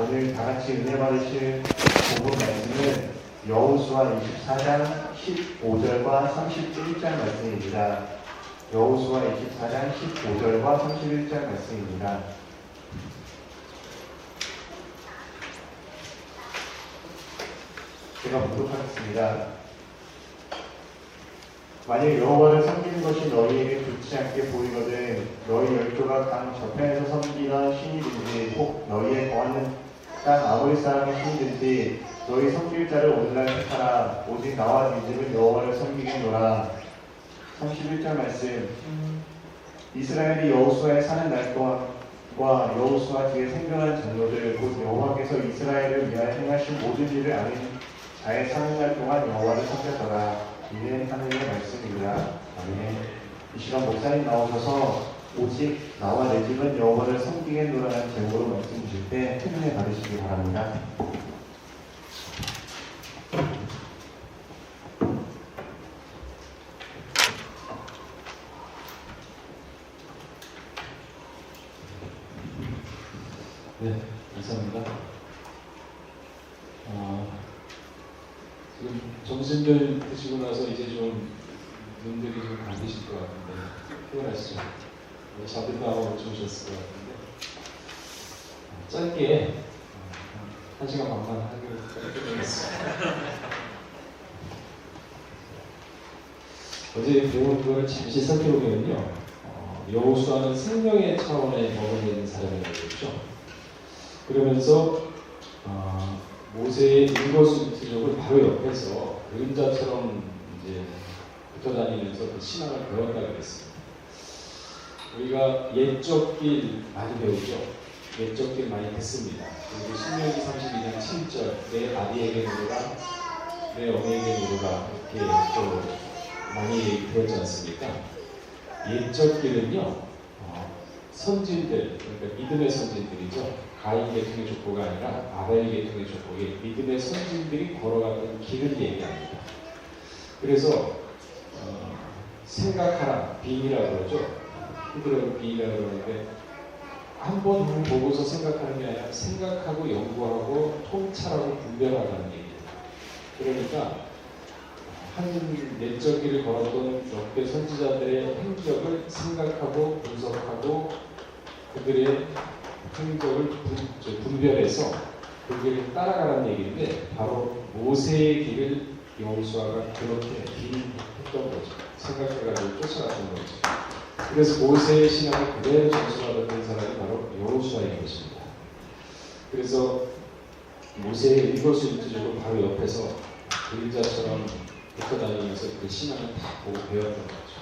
오늘 다 같이 은혜 받으실 본문 말씀은 여호수아 24장 15절과 31절 말씀입니다. 여호수아 24장 15절과 31절 말씀입니다. 제가 봉독하겠습니다. 만일 여호와를 섬기는 것이 너희에게 좋지 않게 보이거든 너희 열조가 강 저편에서 섬기던 신이든지 혹 너희의 거하는 땅 아무리 사람의 신이든지 너희 섬길 자를 오늘날 택하라. 오직 나와 네 집은 여호와를 섬기겠노라. 31절 말씀. 이스라엘이 여호수아에 사는 날 동안과 여호수아 뒤에 생존한 장로들 곧 여호와께서 이스라엘을 위하여 행하신 모든 일을 아는 자의 사는 날 동안 여호와를 섬겼더라. 이는 하늘의 말씀입니다. 아멘. 이 시간 목사님 나오셔서 오직 나와 내 집은 여호와를 섬기겠노라는 제목으로 말씀 주실 때 은혜 받으시기 바랍니다. 네, 감사합니다. 지금 점심들 드시고 나서 이제 좀 눈들이 좀 감기실 것 같은데 피곤하시죠? 잠들도 하고 주무셨을 것 같은데 짧게 1시간 반만 하기로 끝내겠습니다. 어제 배운 그걸 잠시 살펴보면요, 여호수아는 생명의 차원에 머물러 있는 사람이라고 했죠. 그러면서 모세의 일거수일투족을 바로 옆에서 그림자처럼 이제 붙어 다니면서 그 신앙을 배웠다 그랬습니다. 우리가 옛적 길 많이 배우죠. 옛적 길 많이 듣습니다. 그리고 신명기 32장 7절 내 아비에게 누르라 내 어미에게 누르라 이렇게 또 많이 배웠지 않습니까? 옛적 길은요, 선진들, 그러니까 믿음의 선진들이죠. 가인 계통의 족보가 아니라 아벨 계통의 족보에 믿음의 선진들이 걸어갔던 길을 얘기합니다. 그래서 생각하라, 빙이라고 그러죠. 히브리어로 빙이라고 그러는데 한 번 보고서 생각하는 게 아니라 생각하고 연구하고 통찰하고 분별하라는 얘기입니다. 그러니까 한 내적 길을 걸었던 역대 선지자들의 행적을 생각하고 분석하고 그들의 행적을 분별해서 그 길을 따라가라는 얘기인데 바로 모세의 길을 여호수아가 그렇게 비했던 거죠. 생각해가지고 쫓아갔던 거죠. 그래서 모세의 신앙을 그대로 전수받았던 사람이 바로 여호수아인 것입니다. 그래서 모세의 일거수일투족을 바로 옆에서 그림자처럼 붙어 다니면서 그 신앙을 다 보고 배웠던 거죠.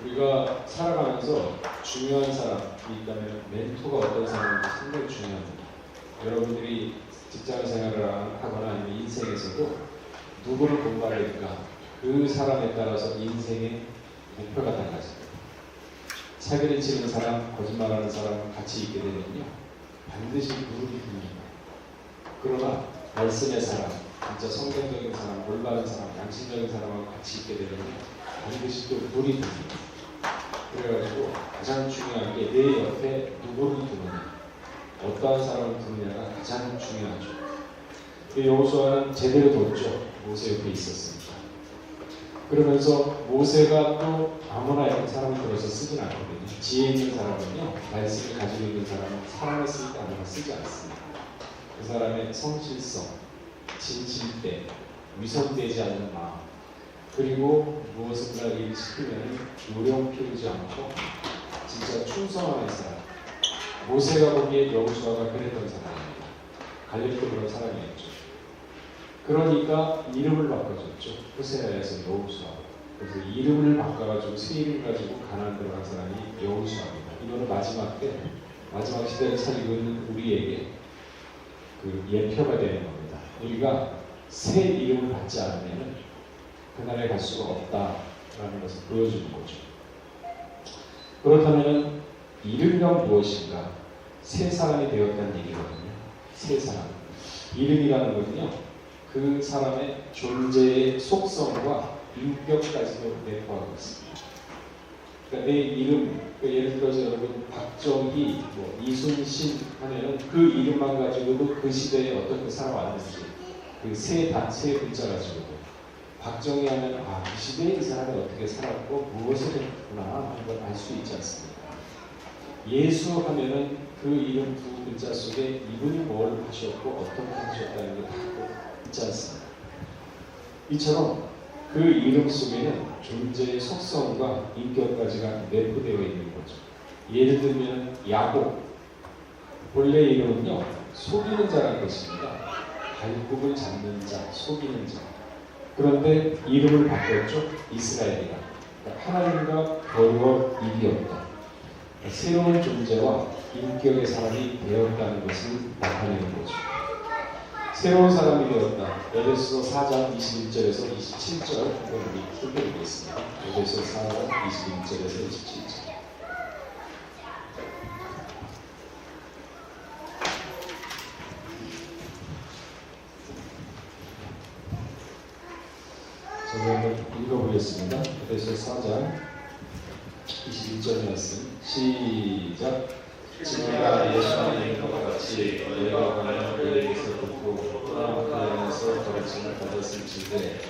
우리가 살아가면서 중요한 사람이 있다면 멘토가 어떤 사람인지 상당히 중요합니다. 여러분들이 직장 생활을 하거나 아니면 인생에서도 누구를 본받아야 될까? 그 사람에 따라서 인생의 목표가 달라집니다. 사기를 치는 사람, 거짓말하는 사람 같이 있게 되면요, 반드시 무릎이 꿇립니다. 그러나 말씀의 사람, 진짜 성경적인 사람, 올바른 사람, 양심적인 사람하고 같이 있게 되면요, 반드시 또 불이 듭니다. 그래가지고 가장 중요한 게 내 옆에 누구를 두느냐, 어떠한 사람을 두느냐가 가장 중요하죠. 여호수아는 제대로 뒀죠. 모세 옆에 있었으니까. 그러면서 모세가 또 아무나 이런 사람을 들어서 쓰진 않거든요. 지혜 있는 사람은요, 말씀을 가지고 있는 사람은 사람을 쓸 때 아무나 쓰지 않습니다. 그 사람의 성실성, 진실됨, 위선되지 않는 마음, 그리고 무엇인가 일을 시키면 요령 피우지 않고 진짜 충성하는 사람. 모세가 보기에 여호수아가 그랬던 사람입니다. 갈렙도 그런 사람이었죠. 그러니까 이름을 바꿔줬죠. 호세아에서 여호수아. 그래서 이름을 바꿔가지고 새 이름 가지고 가나안 들어간 사람이 여호수아입니다. 이거는 마지막 시대를 살리고 있는 우리에게 그 예표가 되는 겁니다. 우리가 새 이름을 받지 않으면 그날에 갈 수가 없다라는 것을 보여주는 거죠. 그렇다면 이름이란 무엇인가? 새 사람이 되었다는 얘기거든요. 새 사람. 이름이라는 것은요, 그 사람의 존재의 속성과 인격까지도 내포하고 있습니다. 그러니까 내 이름, 예를 들어서 여러분 박정희, 뭐 이순신 하면은 그 이름만 가지고도 그 시대에 어떻게 살아왔는지 그 세 글자 가지고도 박정희 하면 이 시대에 이 사람이 어떻게 살았고 무엇을 했구나 하는 걸 알 수 있지 않습니까? 예수 하면은 그 이름 두 글자 속에 이분이 뭘 하셨고 어떻게 하셨다는 게 다 있지 않습니까? 이처럼 그 이름 속에는 존재의 속성과 인격까지가 내포되어 있는 거죠. 예를 들면 야곱, 본래 이름은요 속이는 자라는 것입니다. 발굽을 잡는 자, 속이는 자. 그런데 이름을 바꿨죠. 이스라엘이라. 그러니까 하나님과 겨루어 이기었다. 새로운 존재와 인격의 사람이 되었다는 것을 나타내는 거죠. 새로운 사람이 되었다. 에베소 4장 21절에서 27절 한번 읽어드리겠습니다. 에베소 4장 21절에서 27절. 제가 한번 읽어보겠습니다. 에베소 4장 21절 말씀 시작. 지금과 예수 안에 있는 것 같이 너희가 과연 그에게서 듣고 또한 그 안에서 가르침을 받았을진데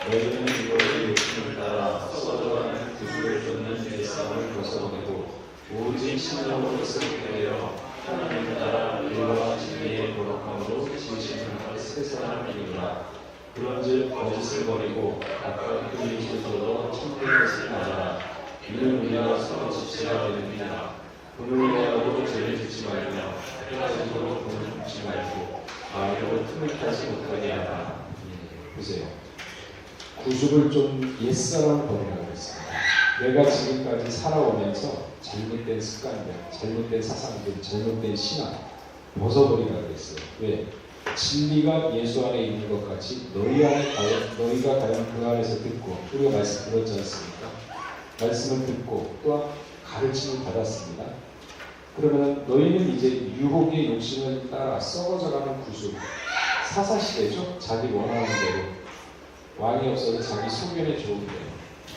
너희는 이것의 욕심을 따라 썩어져가는 구주를 쫓는 옛사람을 벗어버리고 오직 신령으로 쓰게 되어 하나님을 따라 의와 진리의 거룩함으로 지으시는 새 사람을 이루라. 그런즉 거짓을 버리고 각각 그 일을 들어 참된 것을 맞아라. 이는 우리가 서로 지체가 되느니라. 돈을 내어도 죄를 짓지 말며 해가지고 돈을 줍지 말고 마음으로 틈을 타지 못하게 하라. 보세요. 구속을 좀 옛사람 버리라고 했습니다. 내가 지금까지 살아오면서 잘못된 습관들, 잘못된 사상들, 잘못된 신앙 벗어버리라고 했어요. 왜? 진리가 예수 안에 있는 것 같이 너희가 과연 그 안에서 듣고 우리가 말씀 들었지 않습니까? 말씀을 듣고 또한 가르침을 받았습니다. 그러면 너희는 이제 유혹의 욕심을 따라 썩어져가는 구속, 사사시대죠. 자기 원하는 대로 왕이 없어도 자기 소견에 좋은 대로,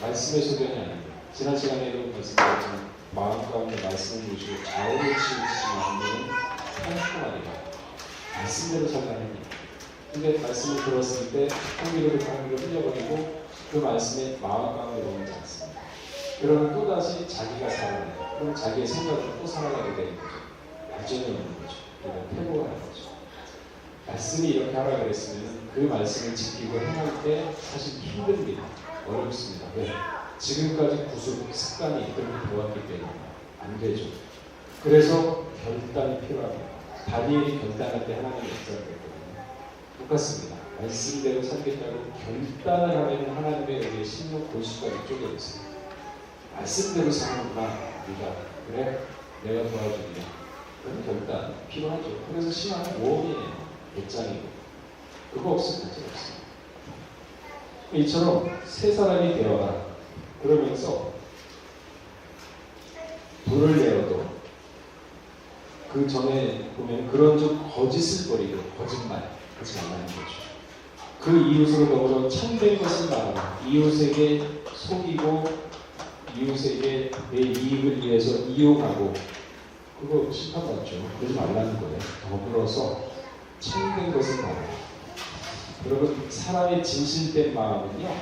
말씀의 소견이 아니고 지난 시간에도 말씀드렸지만 마음 가운데 말씀을 보시고 좌우를 치우치지 않는 한꺼번이다. 말씀대로 살라는 얘기. 근데 말씀을 들었을 때 한기로 흘려버리고 그 말씀에 마음 가운데 머물지 않습니다. 그러면 또다시 자기가 살아가요. 그럼 자기의 생각으로 또 살아가게 되는 거죠. 발전이 없는 거죠. 그리고 회복을 하는 거죠. 말씀이 이렇게 하라 그랬으면 그 말씀을 지키고 행할 때 사실 힘듭니다. 어렵습니다. 왜? 지금까지 구속 습관이 그렇게 되었기 때문에 안 되죠. 그래서 결단이 필요합니다. 다니엘이 결단할 때 하나님이 역사했거든요. 똑같습니다. 말씀대로 살겠다고 결단을 하면 하나님의 여기에 신령 골수까지 쪼개졌어요. 말씀대로 사는구나. 네가 그래? 내가 도와주리라. 그런 결단 필요하죠. 그래서 신앙은 모험이에요. 배짱이고 그거 없으면 문제 없어요. 이처럼 새 사람이 되어라. 그러면서 불을 내어도 그 전에 보면 그런 좀 거짓을 버리고 거짓말 하지 말라는 거죠. 그 이웃으로 더불어 참된 것을 말하라. 이웃에게 속이고 이웃에게 내 이익을 위해서 이용하고 그거 심판받죠. 그러지 말라는 거예요. 더불어서 참된 것을 말하라. 여러분 사람의 진실된 마음은요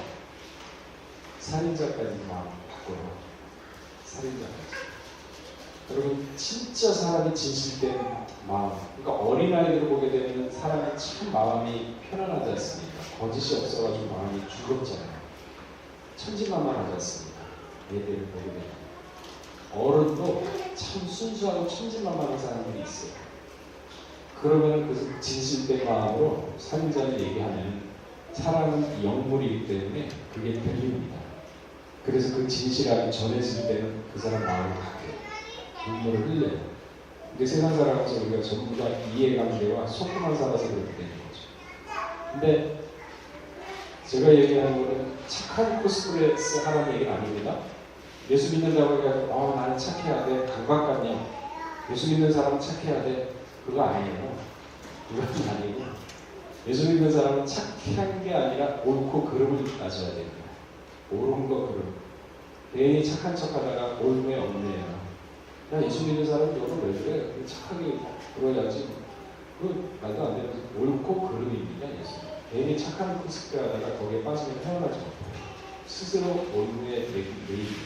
살인자까지 마음 바꿔요. 살인자까지. 여러분 진짜 사람이 진실된 마음, 그러니까 어린아이들을 보게 되면 사람이 참 마음이 편안하지 않습니까? 거짓이 없어가지고 마음이 즐겁잖아요. 천진만만하지 않습니까? 얘들을 보게 되면 어른도 참 순수하고 천진만만한 사람들이 있어요. 그러면 그 진실된 마음으로 살인자를 얘기하면 사람은 영물이기 때문에 그게 들립니다. 그래서 그 진실함이 전해질 때는 그 사람 마음을 바뀌어요. 눈물을 흘려요. 근데 세상 살아가면서 우리가 전부 다 이해관계와 소금만 살아서 그렇게 되는 거죠. 근데 제가 얘기하는 거는 착한 코스프레스 하라는 얘기는 아닙니다. 예수 믿는다고 해가지고 나는 착해야 돼. 강박관념. 예수 믿는 사람은 착해야 돼. 그거 아니에요. 그건 아니고 예수 믿는 사람은 착한 게 아니라 옳고 그름을 따져야 됩니다. 옳은 거 그름. 괜히 착한 척하다가 올무에 얽매야. 야, 예수 믿는 사람 너는 왜 그래? 착하게 그러야지. 그 말도 안 되는 옳고 그름입니다. 예수. 괜히 착한 코스프레 하다가 거기에 빠지면 헤어나지 못해요. 스스로 올무에 매입.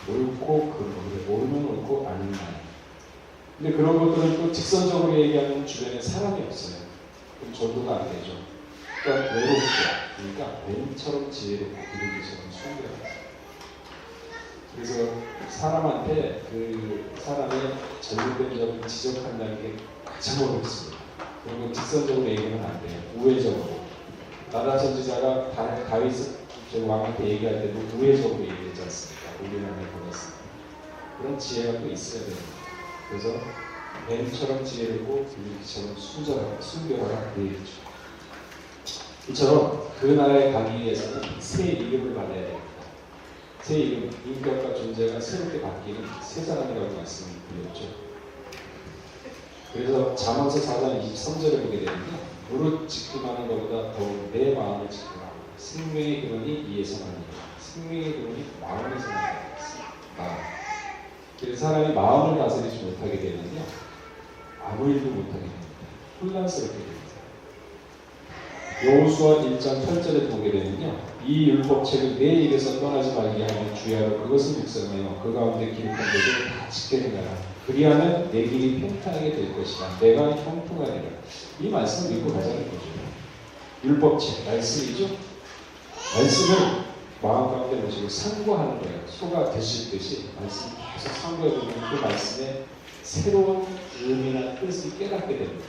옳고 그름. 옳으면 옳고 아니면 아니. 근데 그런 것들은 또 직선적으로 얘기하면 주변에 사람이 없어요. 그럼 전도가 안 되죠. 그러니까 외롭죠. 그러니까 뱀처럼 지혜롭고 비둘기처럼 순결하다. 그래서 사람한테 그 사람의 잘못된 점을 지적한다는 게 가장 어렵습니다. 그리고 직선적으로 얘기하면 안 돼요. 우회적으로. 나단 선지자가 다윗 왕한테 얘기할 때도 우회적으로 얘기하지 않습니까? 우리나라에 보냈습니다. 그런 지혜가 또 있어야 됩니다. 그래서 뱀처럼 지혜롭고 비둘기처럼 순결하라 그 얘기죠. 이처럼 그 나라에 가기 위해서는 새 이름을 받아야 됩니다. 새 이름, 인격과 존재가 새롭게 바뀌는 새 사람이라고 말씀을 드렸죠. 그래서 잠언서 4장 23절에 보게 되면요. 무릇 짓기만 하는 것보다 더욱 내 마음을 짓기만 하고 생명의 근원이 이에서 나니라. 생명의 근원이 마음에서 나니라. 그래서 사람이 마음을 다스리지 못하게 되면요. 아무 일도 못하게 됩니다. 혼란스럽게 됩니다. 여호수아 1장 8절에 보게 되면요. 이 율법책을 내 입에서 떠나지 말게 하면 주야로 그것을 묵상하여 그 가운데 기록한 것을 다 지켜 행하라. 그리하면 내 길이 평탄하게 될 것이다. 내가 형통하리라. 이 말씀을 믿고 가자는 거죠. 율법책, 말씀이죠. 말씀을 마음 가운데 모시고 상고하는 거예요. 소가 되실 말씀 계속 상고해보면 그 말씀에 새로운 의미나 뜻을 깨닫게 됩니다.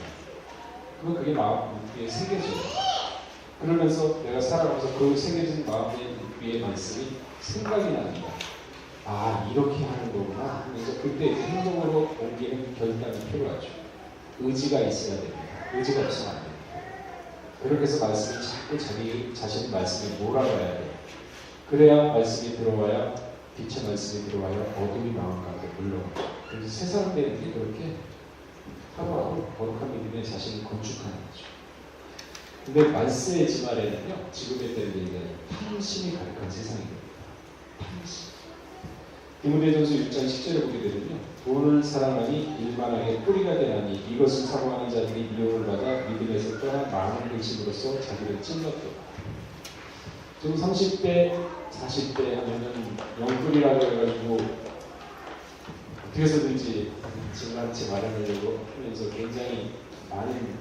그러면 그게 마음 위에 새겨져요. 그러면서 내가 살아가면서 그 새겨진 마음 위에 말씀이 생각이 납니다. 아, 이렇게 하는 거구나. 그래서 그때 이제 행동으로 옮기는 결단이 필요하죠. 의지가 있어야 됩니다. 의지가 없으면 안 됩니다. 그렇게 해서 말씀이 자꾸 자기 자신 말씀에 몰아가야 돼요. 그래야 말씀이 들어와야 빛의 말씀이 들어와야 어둠이 마음 가운데 물러가요. 그래서 세상 되는 게 그렇게 하루하루 거룩한 믿음의 자신을 건축하는 거죠. 근데 말씀의 지말에는요, 지금의 때는 얘기하는 탐심이 가득한 세상입니다. 탐심. 디모데전서 6장 10절에 보게 되면요, 돈을 사랑하니 일만하게 뿌리가 되나니 이것을 사모하는 자들이 미움을 받아 믿음에서 떠난 많은 근심으로써 자기를 찔렀더라. 지금 30대, 40대 하면은 영뿌리라고 해가지고 어떻게 해서든지 집한채 마련하려고 하면서 굉장히 많은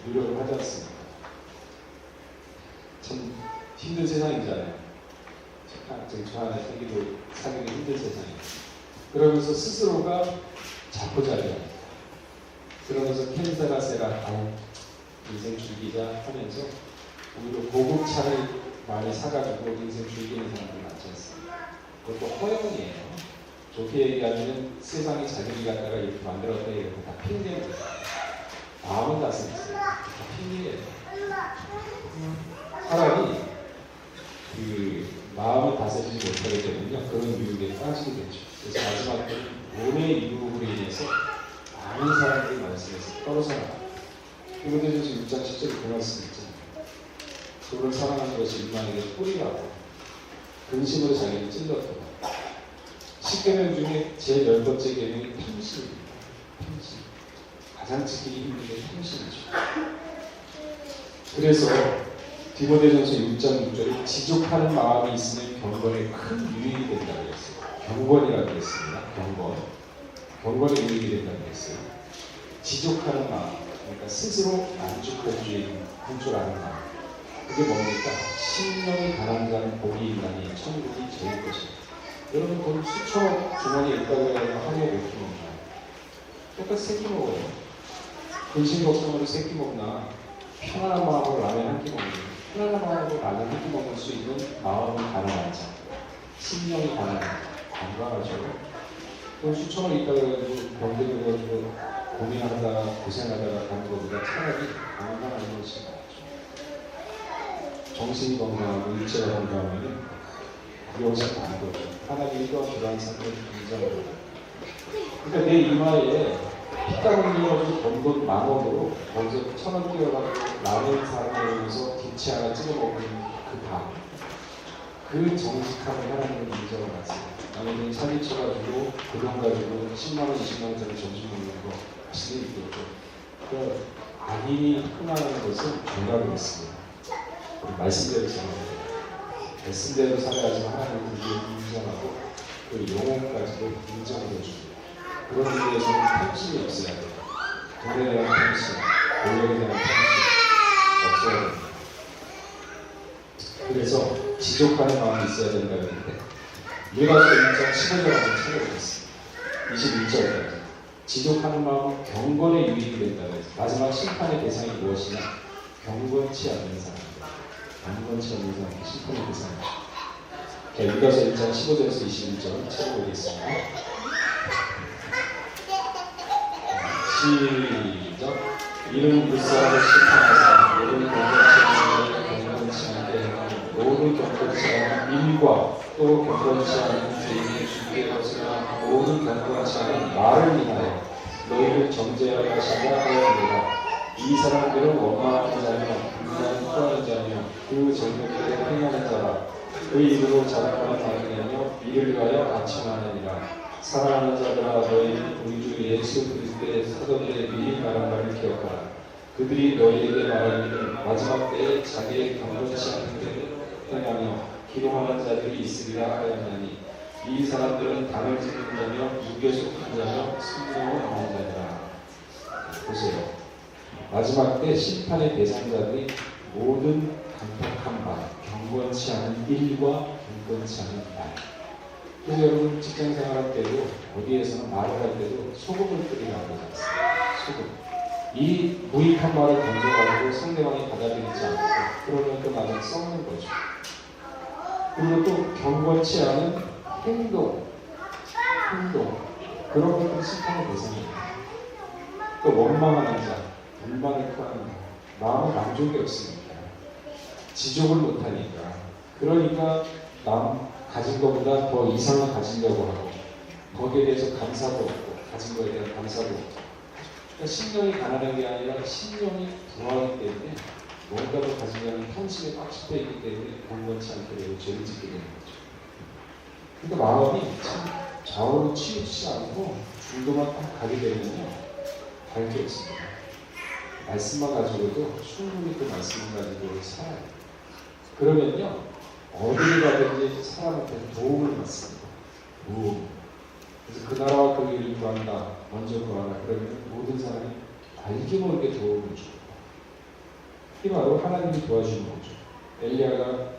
노력을 하지 않습니까? 참 힘든 세상이잖아요. 저 안에 살기도 힘든 세상이에요. 그러면서 스스로가 자포자기합니다. 그러면서 캔세라세라 인생 즐기자 하면서 오히려 고급 차를 많이 사가지고 인생 즐기는 사람들 많지 않습니까? 그것도 허영이에요. 좋게 얘기하면 세상이 자기를 갖다가 이렇게 만들었다 이렇게 다 핑계는 거예요. 마음은 다스렸어요. 다 핑계예요. 사람이 그 마음을 다스리지 못하게 되면요, 그런 유혹에 빠지게 되죠. 그래서 마지막에 돈의 유혹으로 인해서 많은 사람들이 말씀에서 떨어져 나가요. 디모데전서 6장 10절에 그 말씀 있잖아요. 돈을 사랑하는 것이 일만에게 뿌리라고 근심으로 자기를 찔렀다. 10계명 중에 제일 10번째 계명이 탐심입니다. 탐심. 가장 지키기 힘든 게 탐심이죠. 그래서 디모데전서 6장 6절에 지족하는 마음이 있으면 경건에 큰 유익이 된다고 했어요. 경건이라고 했습니다. 경건에 유익이 된다고 했어요. 지족하는 마음, 그러니까 스스로 만족할 줄 아는 마음. 그게 뭡니까? 심령이 가난한 자는 복이 있나니 천국이 제일 것이다. 여러분 돈 수천억 주머니에 있다고 해서 하루에 몇 끼 먹나요? 똑같이 세끼 먹어요. 근심 걱정으로 세끼 먹나? 편안한 마음으로 라면 한 끼 먹는, 편안한 마음으로 라면 한 끼 먹을 수 있는 마음은 가난한 자, 심령이 가난한 자, 건강하죠. 돈 수천억 있다고 해가지고 병들어가지고 고민하다가 고생하다가 가는 것보다 차라리 건강한 것이 낫죠. 정신이 건강하고 육체가 건강하면 여기서 안 거죠. 하나님이 또 그러한 상태를 인정하고. 그러니까 내 이마에 피땀 흘려가지고 번 돈 10,000원으로 거기서 1,000원 띄워가지고 라면 사람을 위해서 김치 하나 찍어 먹는 그 밥. 그 정직함을 하나님은 인정을 하세요. 나는 사기쳐가지고 그 돈 가지고 10만 원, 20만 원짜리 점심 먹는 거 하시는 일도 없고 그 악인이 흥하는 것은 죄라고 했습니다. 우리 말씀대로 살아야 돼요. 말씀대로 살아야지만 하나님은 우리를 인정하고 그 영혼까지도 인정을 해줍니다. 그런 의미에서는 탐심이 없어야 돼요. 돈에 대한 탐심, 권력에 대한 탐심 없어야 됩니다. 그래서 지족하는 마음이 있어야 된다고 했는데 유다서 1장 15절 한번 찾아보겠습니다. 21절까지 지족하는 마음은 경건에 유익이 된다고 했습니다. 마지막 심판의 대상이 무엇이냐? 경건치 않는 사람입니다. 경건치 않는 사람이 심판의 대상입니다. 자, 유다서 1장 15절에서 21절 찾아보겠습니다. 시작. 이는 불사를 심판하사 모든 경건치 않게 하는 모든 경건치 않은 일과 또 경건치 않은 죄인의 주께 벗으나 모든 경건치 않은 말을 인하여 너희를 정죄하려 하신다 하였느니라. 이 사람들은 원망하는 자며 분명히 토하는 자며 그 정욕대로 행하는 자라. 그 입으로 자랑하는 자이냐며 이를 위하여 간청하느니라. 사랑하는 자들아 너희는 우리 주 예수 그리스도의 사도들의 미리 말한 바를 기억하라. 그들이 너희에게 말하기를 마지막 때에 자기의 경건치 않은 대로 행하며 기도하는 자들이 있으리라 하였나니 이 사람들은 당을 짓는 자며 육에 속한 자며 승리를 얻는 자니라. 보세요. 마지막 때 심판의 대상자들이 모든 강팍한 말, 경건치 않은 일과 경건치 않은 말. 그래서 여러분 직장 생활할 때도 어디에서는 말을 할 때도 소금을 뿌리라고 하지 않습니까? 소금. 이 무익한 말을 던져가지고 상대방이 받아들이지 않고 그러면 그 말은 썩는 거죠. 그리고 또 경건치 않은 행동. 그런 것들이 심판의 대상입니다. 또 원망하는 자, 불만을 토하는 자, 마음은 만족이 없으니까 지족을 못하니까 그러니까 남 가진 것보다 더 이상을 가지려고 하고 거기에 대해서 감사도 없고 가진 것에 대한 감사도 없고 그러니까 신령이 가난한 게 아니라 신령이 부하기 때문에 뭔가를 가지려는 탐심에 꽉 씹혀 있기 때문에 경건치 않게 되고 죄를 짓게 되는 거죠. 그러니까 마음이 참 좌우로 치우치지 않고 중도만 딱 가게 되면요 갈 게 없습니다. 말씀만 가지고도 충분히 그 말씀만 가지고 살아요. 그러면요 어디를 가든지 사람한테 도움을 받습니다. 도움. 그래서 그 나라와 그 일을 구한다. 먼저 구하라. 그러면 모든 사람이 알게 모르게 도움을 줍니다. 이 바로 하나님이 도와주는 거죠. 엘리야가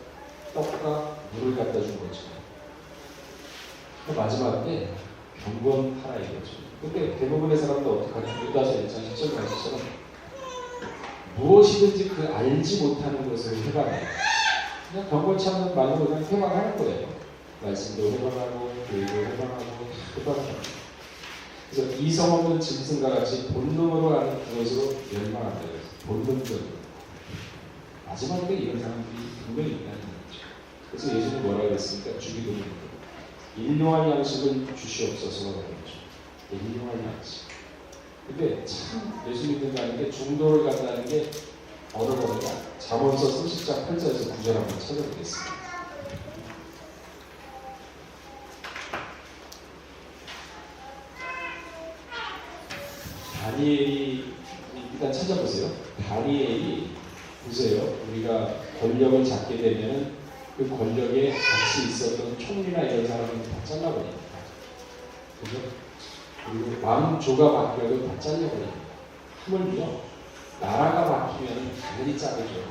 떡과 물을 갖다 준 거죠. 마지막 때 경건하라 이거죠. 근데 대부분의 사람도 어떻게 하냐? 유다서 1장 10절 말씀처럼 무엇이든지 그 알지 못하는 것을 해방해요. 그냥 경건치 않는 말로 그냥 해방하는 거예요. 말씀도 해방하고 교회도 해방하고 해방하고. 그래서 이성 없는 짐승과 같이 본능으로 하는 그것으로 멸망한다. 본능적으로. 마지막 때 이런 사람들이 분명히 있다는 거죠. 그래서 예수님이 뭐라고 했습니까? 주기도문으로 일용할 양식을 주시옵소서라고 했죠. 일용할 양식. 근데 참 예수 믿는다는 게 중도를 간다는 게 어려워요. 잠언서 30장 8절에서 9절 한번 찾아보겠습니다. 다니엘이 일단 찾아보세요. 다니엘이 보세요. 우리가 권력을 잡게 되면은 그 권력에 같이 있었던 총리나 이런 사람은 다 잘라버립니다. 그죠? 그리고 왕조가 바뀌어도 다 잘려버립니다. 하물며 나라가 바뀌면 당연히 자르죠.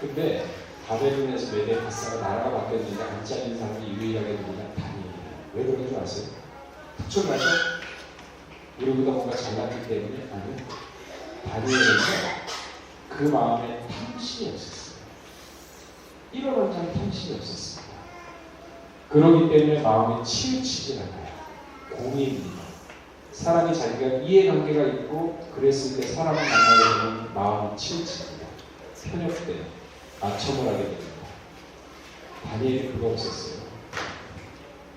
근데 바벨론에서 메데파사가 나라가 바뀌었는데 안 잘린 사람이 유일하게 누구냐? 다니엘이에요. 왜 그런 줄 아세요? 특출나죠? 우리보다 뭔가 잘났기 때문에 아니요. 다니엘은 그 마음에 탐심이 없었어요. 1원 원짜리 탐심이 없었습니다. 그렇기 때문에 마음에 치우치지 않아요. 공의입니다. 사람이 자기가 이해관계가 있고 그랬을 때 사람을 만나게 되면 마음이 치우칩니다. 편협돼요. 맞춤을 하게 됩니다. 다니엘이 그거 없었어요.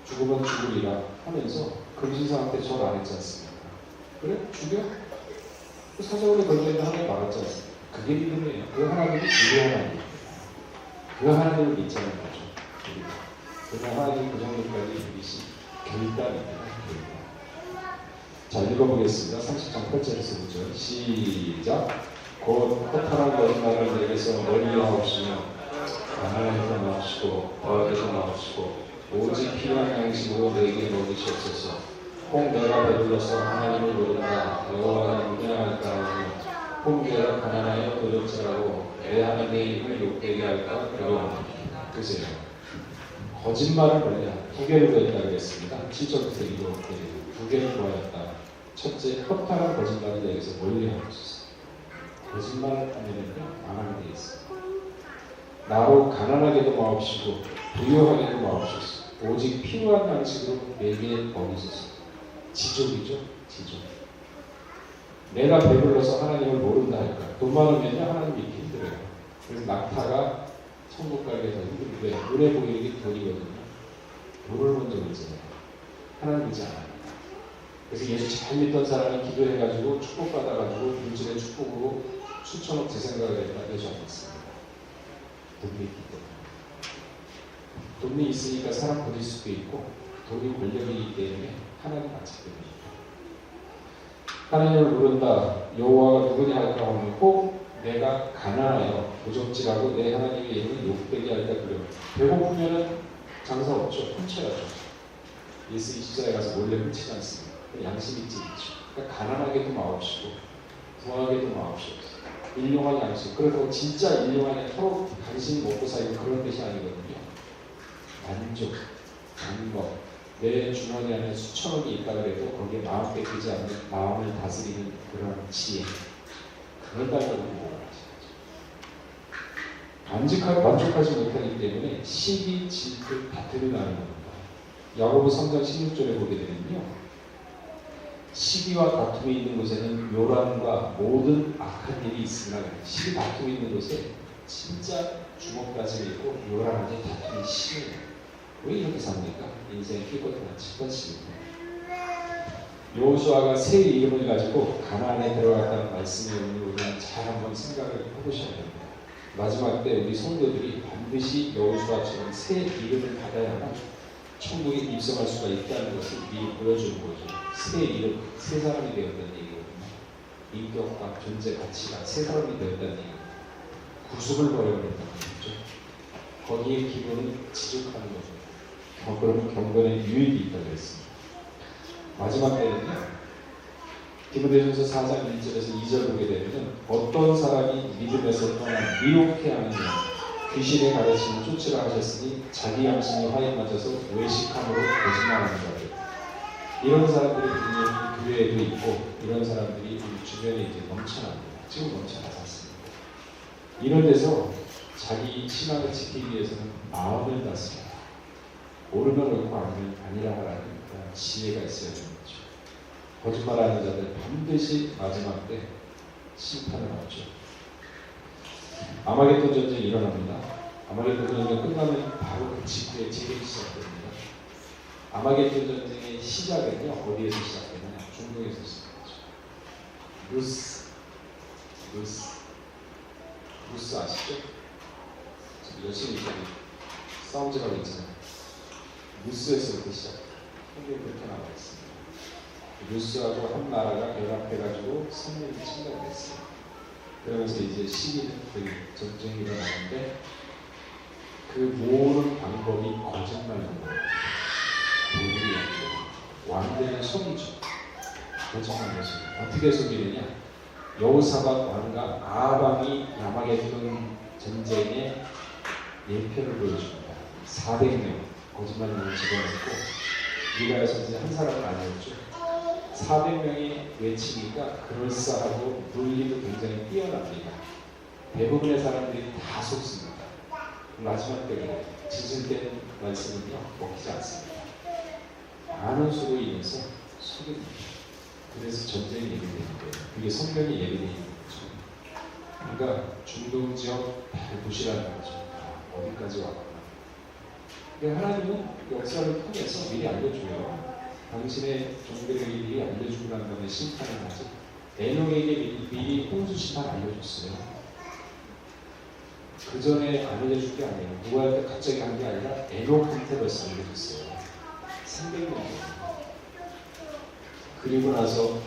죽으면 죽으리라 하면서 금신상한테 절 안 했지 않습니까? 그래? 죽여? 그 사자굴에 걸려있는 하나님 말았지 않습니까? 그게 믿음이에요. 그 하나님이 유효한 하나님입니다. 그 하나님을 믿자는 거죠. 됩니다. 그러나 하나님 그 정도까지 이르시 결단입니다. 자, 읽어보겠습니다. 30장 8절에서 9절 시작. 곧 허탄한 거짓말을 내게서 멀리하옵시며 가난해서 나옵시고 더하게서 나옵시고 오직 필요한 양식으로 내게 먹이시옵소서. 혹 내가 배불러서 하나님을 모른다 여호와가 무능할까 하며 혹 내가 가난하여 도적질하고 내 하나님의 이름을 욕되게 할까 두려워합니다. 그세요. 거짓말을 멀리하 두 개를 보였다 그랬습니다. 7절부터 이렇게 두 개를 보았다. 첫째, 허탄한 거짓말을 내게서 멀리하옵소서. 거짓말을 하면은요 망하게 되어 있어요. 나로 가난하게도 마옵시고 부유하게도 마옵소서. 오직 필요한 양식으로 내게 먹이소서. 지족이죠, 지족. 내가 배불러서 하나님을 모른다 할까? 돈 많으면요 하나님 믿기 힘들어요. 그래서 낙타가 천국 가기가 더 힘든데 눈에 보이는 게 돈이거든요. 돈을 먼저 믿잖아요. 하나님 믿지 않아요. 그래서 예수 잘 믿던 사람이 기도해가지고 축복받아가지고 물질의 축복으로 수천억 재생각을 했다. 예수 안 믿습니다. 돈이 있기 때문에. 돈이 있으니까 사람 버릴 수도 있고 돈이 권력이기 때문에 하나님 마찬가지입니다. 하나님을 모른다. 여호와가 누구냐 할까 하면 꼭 내가 가난하여 도적질하고 내 하나님의 이름을 욕되게 할까 두려워. 배고프면은 장사 없죠. 훔쳐야죠. 예수 십자가에 가서 몰래 훔치지 않습니다. 양심 있지 않죠. 그러니까 가난하게도 마옵시고 부하게도 마옵시고 일용할 양식. 그래서 진짜 일용할 서로 간신히 먹고 살고 그런 뜻이 아니거든요. 만족, 감거. 내 주머니 안에 수천억이 있다 그래도 거기에 마음 뺏기지 않는 마음을 다스리는 그런 지혜. 그걸 달라고 생각하죠. 만족하지 못하기 때문에 시기, 질투, 다툼이 나는 겁니다. 야고보 3장 16절에 보게 되면요. 시기와 다툼이 있는 곳에는 요란과 모든 악한 일이 있으나 시기 다툼이 있는 곳에 진짜 주먹다짐이 있고 요란하게 다툼이 심해요. 왜 이렇게 삽니까? 인생 피고트나 치번씩입니다. 여호수아가 새 이름을 가지고 가나안에 들어갔다는 말씀의 의미를 우리가 잘 한번 생각을 해보셔야 됩니다. 마지막 때 우리 성도들이 반드시 여호수아처럼 새 이름을 받아야만 천국에 입성할 수가 있다는 것을 미리 보여주는 거죠. 새 이름, 새 사람이 되었다는 얘기거든요. 인격과 존재 가치가 새 사람이 되었다는 얘기입니다. 구속을 버려버렸다는 거죠. 거기에 기본은 지족하는 거죠. 그럼 경건의 유익이 있다고 했습니다. 마지막 때는요. 디모데전서 4장 1절에서 2절 보게 되면 어떤 사람이 믿음에서 떠나 미혹해 하느냐 귀신의 가르침을 쫓으라 하셨으니 자기 양심이 화에 맞아서 외식함으로 거짓말하는 자들. 이런 사람들이 분명히 교회에도 있고 이런 사람들이 우리 주변에 이제 넘쳐납니다. 지금 넘쳐나지 않습니다. 이런 데서 자기 신앙을 지키기 위해서는 마음을 다스려야 옳으면 옳고 아니라 하라는 그런 지혜가 있어야 되는 거죠. 거짓말하는 자들 반드시 마지막 때 심판을 받죠. 아마겟돈 전쟁이 일어납니다. 아마겟돈 전쟁 끝나면 바로 그 직후에 재림이 시작됩니다. 아마겟돈 전쟁의 시작은요 어디에서 시작되느냐? 중동에서 시작되죠. 루스 아시죠? 열심히 싸움질하고 있잖아요. 루스에서부터 시작해요. 성경이 그렇게 나와 있습니다. 루스하고 한 나라가 결합해가지고 성령이 침략됐어요. 그러면서 이제 전쟁이 일어나는데 그 모든 방법이 거짓말인 거예요. 왕들의 속이죠. 거짓말 것입니다. 어떻게 속이느냐? 여호사밧 왕과 아합왕이 야마겟돈 전쟁에 예표를 보여줍니다. 400명 거짓말을 집어넣고 미가야 선지 한 사람은 아니었죠. 400명이 외치니까 그럴싸하고 논리도 굉장히 뛰어납니다. 대부분의 사람들이 다 속습니다. 마지막 때에 지질된 말씀은요 먹히지 않습니다. 많은 수로 인해서 속입니다. 그래서 전쟁이 예비되는 거예요. 그게 성경이 예비되는 거죠. 그러니까 중동 지역 잘 보시라는 거죠. 어디까지 왔구나. 하나님은 역사를 통해서 미리 알려줘요. 당신의 종들에게 미리 알려주고 난 다음에 심판을 하지. 에녹에게 미리 홍수 심판 알려줬어요. 그 전에 안 알려준 게 아니에요. 누구한테 갑자기 한 게 아니라 에녹한테 벌써 알려줬어요. 300년 그리고 나서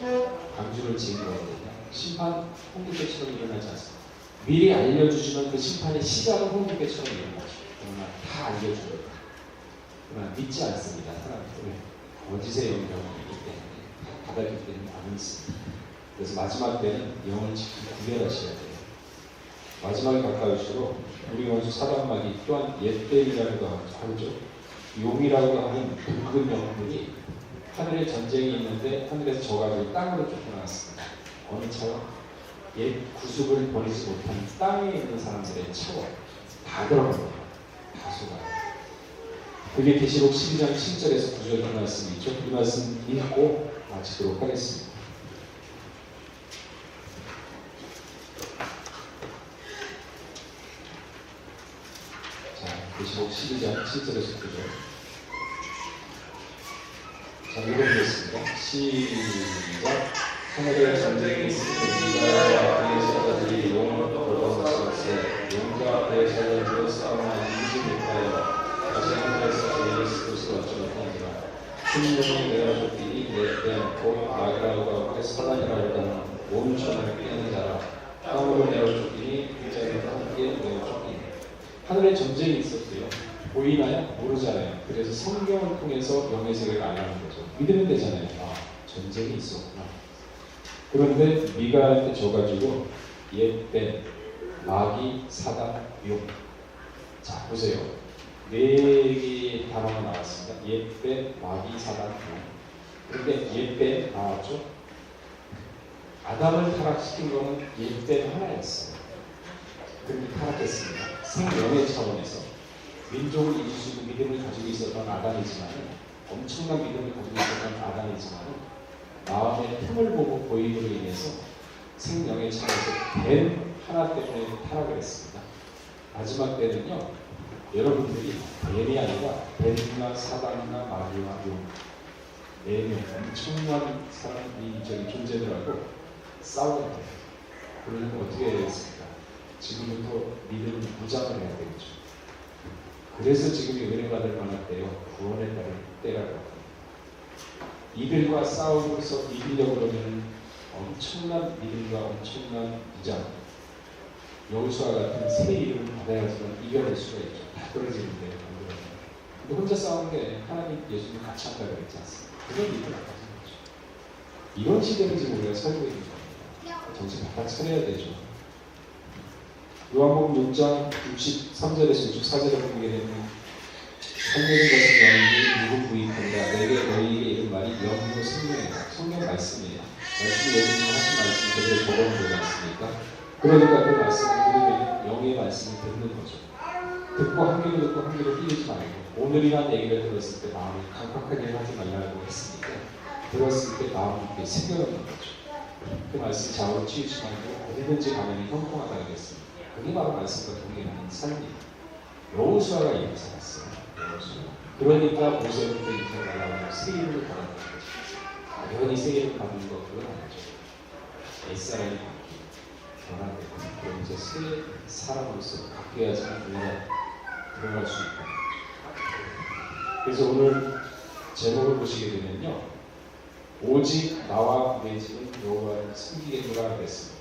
방주를 지은 거거든요. 심판 홍두깨처럼 일어나지 않습니다. 미리 알려주지만 그 심판의 시작은 홍두깨처럼 일어나죠. 그러나 다 알려줘요. 그러나 믿지 않습니다. 사람들은 거짓의 영역이기 때문에 받아들이기 때문에 안 믿습니다. 그래서 마지막 때는 영을 지키고 구별하셔야 돼요. 마지막에 가까울수록 우리 원수 사단마귀 또한 옛뱀이라고도 하죠. 용이라고 하는 붉은 영들이 하늘에 전쟁이 있는데 하늘에서 져가지고 땅으로 쫓겨나왔습니다. 어느 차원? 옛 구습을 버리지 못한 땅에 있는 사람들의 차원 다 들어갑니다. 다 속아요. 그게 계시록 12장 7절에서 9절 그 말씀이 있죠. 이 말씀 읽고 마치도록 하겠습니다. 계시록 12장 7절에서 9절. 자, 읽어보겠습니다. 시작. 하늘의 전쟁이 있으니까 대제사장들이 용을 걸어서세 용과 대제사장들의 싸움은 이기니까요. 다시 하늘에서 예수 그리스도 얻지 못하니라. 신령이 내어줬기니 내 않고 마귀라고 하고 사단이라고 하는 온 천하를 깨는 자라. 땅으로 내어줬기니 그 자들과 함께 내어줬기니. 하늘에 전쟁이 있었고요. 보이나요? 모르잖아요. 그래서 성경을 통해서 영의 세계를 알아가는 거죠. 믿으면 되잖아요. 아, 전쟁이 있었구나. 그런데 미가한테 져가지고 옛뱀, 마귀, 사단, 용. 자, 보세요. 네 개의 단어가 나왔습니다. 옛뱀, 마귀, 사단, 용. 그런데 옛뱀 나왔죠? 아담을 타락시킨 거는 옛뱀 하나였어요. 그런데 타락했습니다. 생명의 차원에서 민족을 이길 수 있는 믿음을 가지고 있었던 아담이지만 엄청난 믿음을 가지고 있었던 아담이지만 마음의 틈을 보고 보임으로 인해서 생명의 차원에서 뱀 하나 때문에 타락을 했습니다. 마지막 때는요. 여러분들이 뱀이 아니라 뱀이나 사단이나 마귀와 용 4명 엄청난 사람이 존재들하고 싸워야 돼요. 그러면 어떻게 해야 되겠습니까? 지금부터 믿음을 무장을 해야 되겠죠. 그래서 지금이 은혜 받을 만한 때요. 구원의 때라고 합니다. 이들과 싸우면서 이기려고 그러면 엄청난 믿음과 엄청난 무장, 여호수아 같은 새 이름을 받아야지만 이겨낼 수가 있죠. 다 떨어지는데 안 그러면. 근데 혼자 싸우는 게 하나님 예수님 같이 한다고 그랬지 않습니까? 그건 믿음 안 가진 거죠. 이런 시대를 지금 우리가 살고 있는 겁니다. 정신 바짝 차려야 되죠. 요한복음 6장 63절에서 64절을 보게 되면 살리는 것은 영이니 누구 구입한다. 내게 너희에게 이른 말이 영이고 생명이다. 성경 말씀이에요. 말씀이 예수님 하신 말씀 그대로 적어놓은 거 않습니까? 그러니까 그 말씀은 우리는 영의 말씀을 듣는 거죠. 듣고 한 귀로 듣고 한 귀로 띄우지 말고 오늘이란 얘기를 들었을 때 마음을 강팍하게 하지 말라고 했으니까 들었을 때 마음을 이렇게 새겨놓는 거죠. 그 말씀 좌우로 치우지 말고 어디든지 가면 형통하다 그랬습니다. 그게 바로 말씀과 동행하는 삶이에요. 여호수아가 이렇게 살았어요. 그러니까 모세부터 이렇게 말하면 새 이름을 받는 거죠. 당연히 새 이름 받는 거 그건 아니죠. 옛사람이 변화되고 그럼 이제 새 사람으로서 바뀌어야지만 우리가 들어갈 수 있다. 그래서 오늘 제목을 보시게 되면요. 오직 나와 내 집은 여호와를 섬기겠노라 그랬습니다.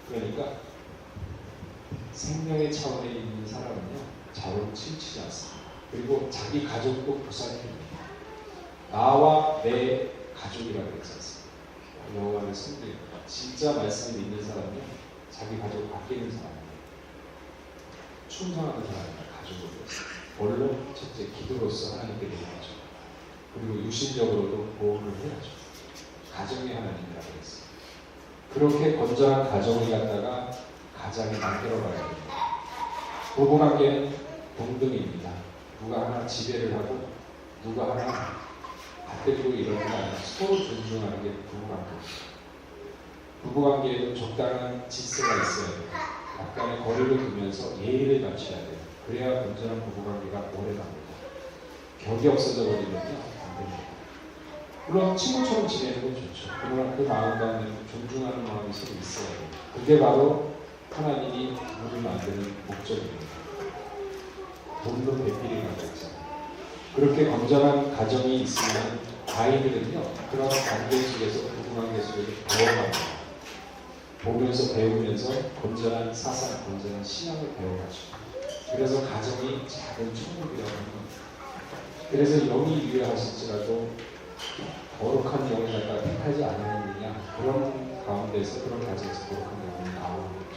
그러니까 생명의 차원에 있는 사람은요. 좌우로 치우치지 않습니다. 그리고 자기 가족도 보살핍니다. 나와 내 가족이라고 했지 않습니까? 여호와를 섬기겠노라. 진짜 말씀을 믿는 사람은요. 자기 가족 바뀌는 사람이에요. 충성하는 사람입니다. 가족으로서. 뭘로? 첫째 기도로서 하나님께 드려야죠. 그리고 육신적으로도 보험을 해야죠. 가정의 하나님이라고 했어요. 그렇게 건전한 가정을 갖다가 가장이 만들어가야 됩니다. 부부관계는 동등입니다. 누가 하나 지배를 하고 누가 하나 받들고 이러는 게 아니라 서로 존중하는 게 부부관계입니다. 부부관계에도 적당한 질서가 있어야 돼요. 약간의 거리를 두면서 예의를 갖춰야 돼요. 그래야 건전한 부부관계가 오래갑니다. 격이 없어져 버리면요 안 됩니다. 물론 친구처럼 지내는 건 좋죠. 그러나 그 마음 가운데 존중하는 마음이 서로 있어야 돼요. 그게 바로 하나님이 우리를 만드는 목적입니다. 돈도 배필이라고 했잖아요. 그렇게 건전한 가정이 있으면 아이들은요, 그런 관계 속에서, 부부관계 속에서 배워갑니다. 보면서 배우면서 건전한 사상, 건전한 신앙을 배워가죠. 그래서 가정이 작은 천국이라고 합니다. 그래서 영이 유효하실지라도 거룩한 영을 갖다가 택하지 않았느냐, 그런 가운데서, 그런 가정에서 거룩한 영이 나오는 거죠.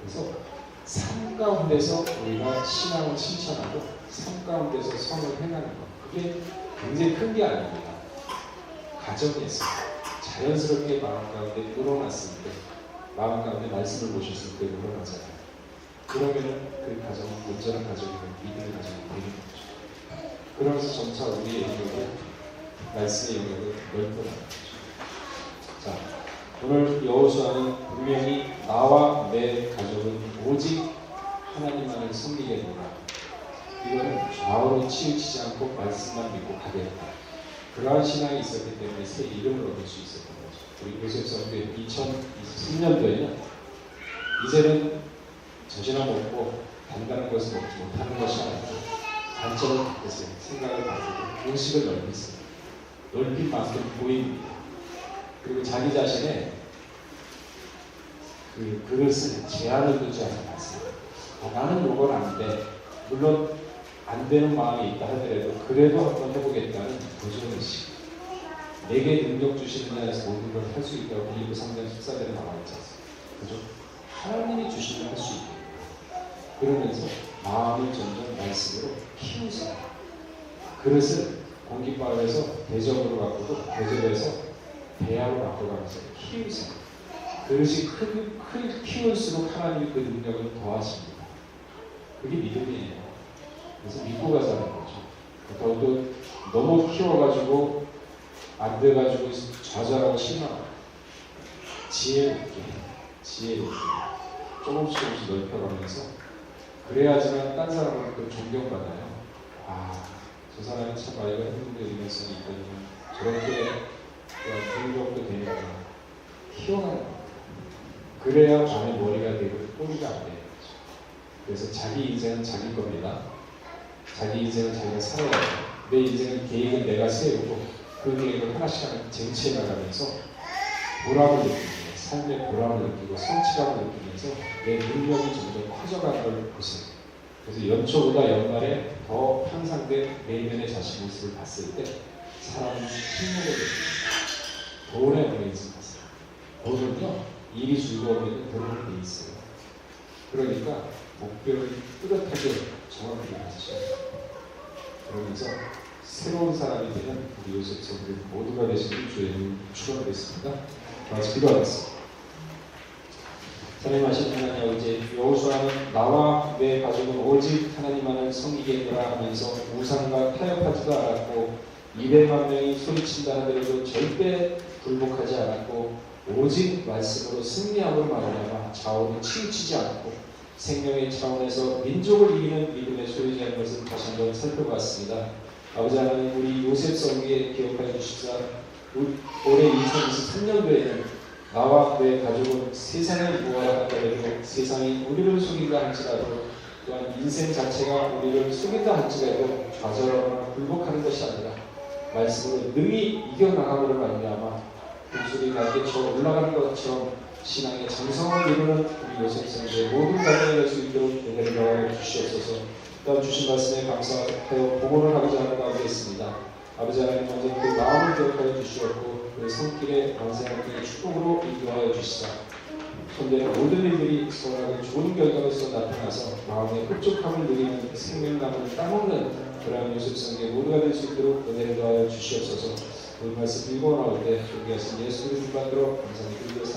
그래서 삶 가운데서 우리가 신앙을 실천하고 삶 가운데서 선을 행하는 것, 그게 굉장히 큰 게 아닙니다. 가정에서 자연스럽게 마음 가운데 우러났을 때, 마음 가운데 말씀을 보셨을 때 우러나잖아요. 그러면은 그 가정은 온전한 가정이고 믿음의 가정이 되는 거죠. 그러면서 점차 우리의 영역을, 말씀의 영역을 넓혀나가는 거죠. 자, 오늘 여호수아는 분명히 나와 내 가족은 오직 하나님만을 섬기겠노라. 이거는 좌우로 치우치지 않고 말씀만 믿고 가겠다. 그러한 신앙이 있었기 때문에 새 이름을 얻을 수 있었던 거죠. 우리 요셉 선교회 2023년도에는 이제는 젖이나 먹고 단단한 것을 먹지 못하는 것이 아니라 관점을 바꾸세요. 생각을 바꾸고 의식을 넓히세요. 넓힌 만큼 보입니다. 그리고 자기 자신의 그 그릇을 제한을 두지 않았어요. 나는 이건 안 돼. 물론 안 되는 마음이 있다 하더라도 그래도 한번 해보겠다는 도전의식. 내게 능력 주시는 자에서 모든 걸 할 수 있다고 빌립보 3장 14절에 나와 있지 않습니까? 그죠? 하나님이 주시면 할 수 있게. 그러면서 마음을 점점 말씀으로 키우세요. 그릇을 공깃밥에서 대접으로 바꾸고 대접에서 대야로 바꿔가면서 키우세요. 그릇이 크게 키울수록 하나님이 그 능력을 더하십니다. 그게 믿음이에요. 그래서 믿고 가자는 거죠. 그렇다고 또 너무 키워가지고 안 돼가지고 좌절하고 실망하고 지혜 있게 조금씩 넓혀가면서 그래야지만 딴 사람은 존경받아요. 저 사람이 참 아이가 힘든데 일관성이 있다면 저렇게 능력도 되니까 키워가는 거예요. 그래야 밤에 머리가 되고 꼬리가 안 되는 거죠. 그래서 자기 인생은 자기 겁니다. 자기 인생을 자기가 살아야 돼요. 내 인생은 계획은 내가 세우고 그 계획을 하나씩 쟁취해 나가면서 보람을 느끼고 삶의 보람을 느끼고 성취감을 느끼면서 내 능력이 점점 커져가는 걸 보세요. 그래서 연초보다 연말에 더 향상된 내면의 자신 모습을 봤을 때 사람은 힘을 느낍니다. 돈에 보이지 마세요. 돈은요, 일이 즐거우면 돈을 돼 있어요. 그러니까 목표를 뚜렷하게 정확하게 가지셔야 돼요. 그러면서 새로운 사람이 되는 우리 요셉 성도들 모두가 되시는 주의 이름으로 축원하겠습니다. 같이 기도하겠습니다. 사랑하신 하나님 아버지, 여호수아는 나와 내 가족은 오직 하나님만을 섬기겠노라 하면서 우상과 타협하지도 않았고 200만 명이 소리친다 하더라도 절대 굴복하지 않았고 오직 말씀으로 승리함으로 말하냐마 좌우로 치우치지 않고 생명의 차원에서 민족을 이기는 믿음의 소유자인 것을 다시 한번 살펴봤습니다. 아버지 하나님, 우리 요셉 성기에 기억하여 주시자 올해 2023년도에는 나와 내 가족은 세상을 무화하더라도 세상이 우리를 속인다 할지라도 또한 인생 자체가 우리를 속인다 할지라도 좌절하거나 굴복하는 것이 아니라 말씀으로 능히 이겨나가기를 말미암아 금속이 날개쳐 올라가는 것처럼 신앙의 장성을 이루는 우리 요셉 성도의 모든 가정에 수 있도록 은혜를 더하여 주시옵소서. 또한 주신 말씀에 감사하여 복원을 하고자 하는 가운데 있습니다. 아버지 하나님, 먼저 그 마음을 기억하여 주시옵고 그 손길에 완성하는 축복으로 인도하여 주시사 현대의 모든 일들이 선하고 좋은 결과로서 나타나서 마음의 흡족함을 누리는 생명나무를 따먹는 그러한 요셉 성도의 모두가 될 수 있도록 은혜를 더하여 주시옵소서. 오늘 말씀 읽어 나올 때 준비하신 예수 그리스도 만들어 감사히 드리겠습니다.